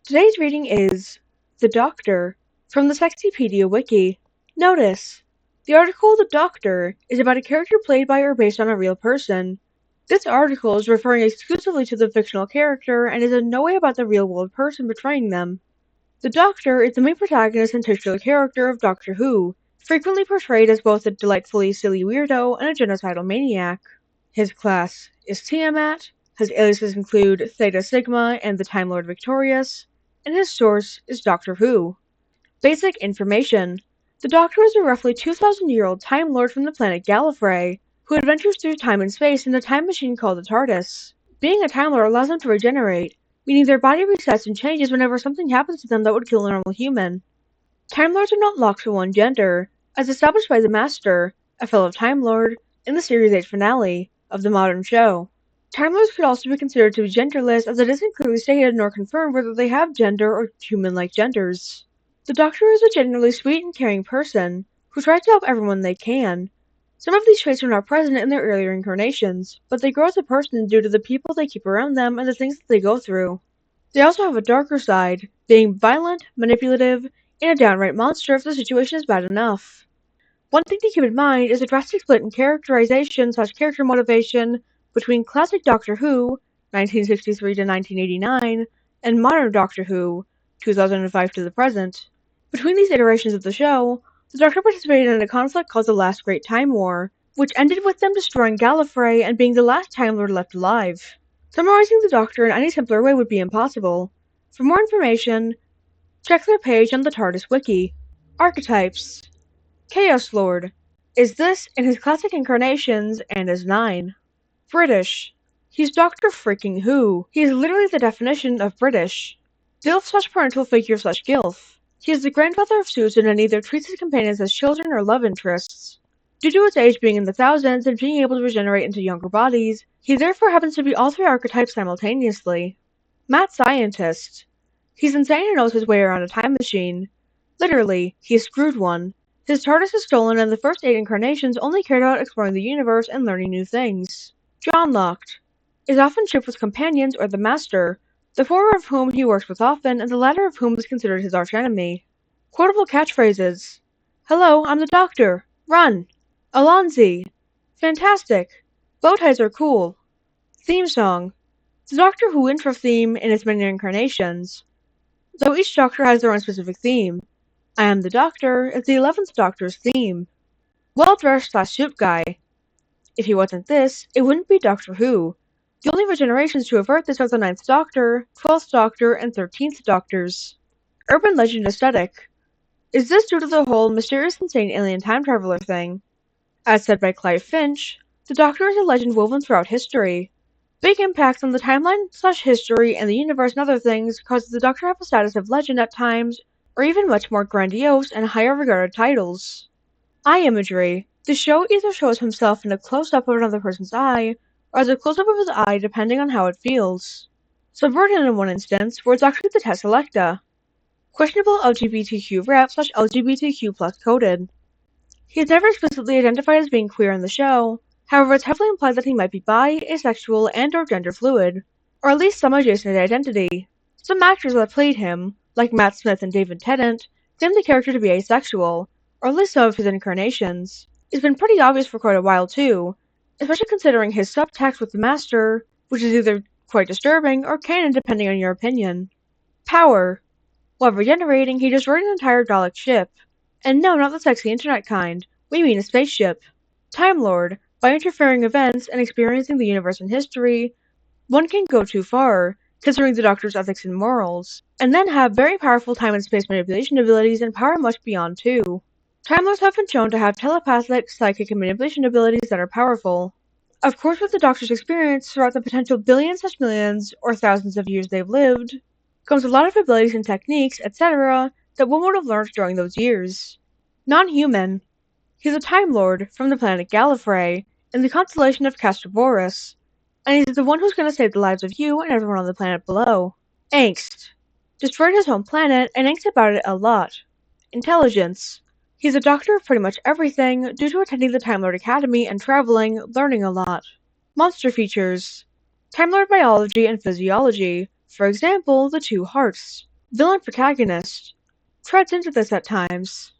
Today's reading is The Doctor from the Sexypedia Wiki. Notice, the article The Doctor is about a character played by or based on a real person. This article is referring exclusively to the fictional character and is in no way about the real-world person portraying them. The Doctor is the main protagonist and titular character of Doctor Who, frequently portrayed as both a delightfully silly weirdo and a genocidal maniac. His class is Tiamat, his aliases include Theta Sigma and the Time Lord Victorious, and his source is Doctor Who. Basic information. The Doctor is a roughly 2,000-year-old Time Lord from the planet Gallifrey, who adventures through time and space in a time machine called the TARDIS. Being a Time Lord allows them to regenerate, meaning their body resets and changes whenever something happens to them that would kill a normal human. Time Lords are not locked to one gender, as established by the Master, a fellow Time Lord, in the Series 8 finale of the modern show. Time Lords could also be considered to be genderless, as it isn't clearly stated nor confirmed whether they have gender or human-like genders. The Doctor is a generally sweet and caring person, who tries to help everyone they can. Some of these traits are not present in their earlier incarnations, but they grow as a person due to the people they keep around them and the things that they go through. They also have a darker side, being violent, manipulative, and a downright monster if the situation is bad enough. One thing to keep in mind is a drastic split in characterization/character motivation between classic Doctor Who, 1963 to 1989, and modern Doctor Who, 2005 to the present. Between these iterations of the show, the Doctor participated in a conflict called the Last Great Time War, which ended with them destroying Gallifrey and being the last Time Lord left alive. Summarizing the Doctor in any simpler way would be impossible. For more information, check their page on the TARDIS Wiki. Archetypes. Chaos Lord is this in his classic incarnations and is 9. British. He's Doctor freaking Who. He is literally the definition of British. DILF/parental figure/gilf. He is the grandfather of Susan and either treats his companions as children or love interests. Due to his age being in the thousands and being able to regenerate into younger bodies, he therefore happens to be all three archetypes simultaneously. Mad Scientist. He's insane and knows his way around a time machine. Literally, he screwed one. His TARDIS is stolen and the first 8 incarnations only cared about exploring the universe and learning new things. John Locked is often shipped with companions or the Master, the former of whom he works with often and the latter of whom is considered his archenemy. Quotable catchphrases. Hello, I'm the Doctor. Run. Alonzi. Fantastic. Bow ties are cool. Theme song. The Doctor Who intro theme in its many incarnations, though each Doctor has their own specific theme. I Am the Doctor is the 11th Doctor's theme. Well-dressed/suit guy. If he wasn't this, it wouldn't be Doctor Who. The only regenerations to avert this are the 9th Doctor, 12th Doctor, and 13th Doctors. Urban legend aesthetic. Is this due to the whole mysterious insane alien time traveler thing? As said by Clive Finch, the Doctor is a legend woven throughout history. Big impacts on the timeline/history and the universe and other things causes the Doctor to have a status of legend at times, or even much more grandiose and higher regarded titles. Eye imagery. The show either shows himself in a close-up of another person's eye, or as a close-up of his eye depending on how it feels. Subverted in one instance, where it's actually the Tesselecta. Questionable LGBTQ rep/LGBTQ+ coded. He is never explicitly identified as being queer in the show, however it's heavily implied that he might be bi, asexual, and/or gender fluid, or at least some adjacent identity. Some actors that played him, like Matt Smith and David Tennant, claim the character to be asexual, or at least some of his incarnations. It's been pretty obvious for quite a while too, especially considering his subtext with the Master, which is either quite disturbing or canon depending on your opinion. Power. While regenerating, he destroyed an entire Dalek ship. And no, not the sexy internet kind, we mean a spaceship. Time Lord. By interfering events and experiencing the universe and history, one can go too far, considering the Doctor's ethics and morals, and then have very powerful time and space manipulation abilities and power much beyond too. Time Lords have been shown to have telepathic, psychic, and manipulation abilities that are powerful. Of course, with the Doctor's experience throughout the potential billions/millions or thousands of years they've lived, comes a lot of abilities and techniques, etc., that one would have learned during those years. Non-human. He's a Time Lord from the planet Gallifrey, in the constellation of Castorboreus, and he's the one who's going to save the lives of you and everyone on the planet below. Angst. Destroyed his home planet and angst about it a lot. Intelligence. He's a doctor of pretty much everything due to attending the Time Lord Academy and traveling, learning a lot. Monster features. Time Lord biology and physiology. For example, the two hearts. Villain protagonist treads into this at times.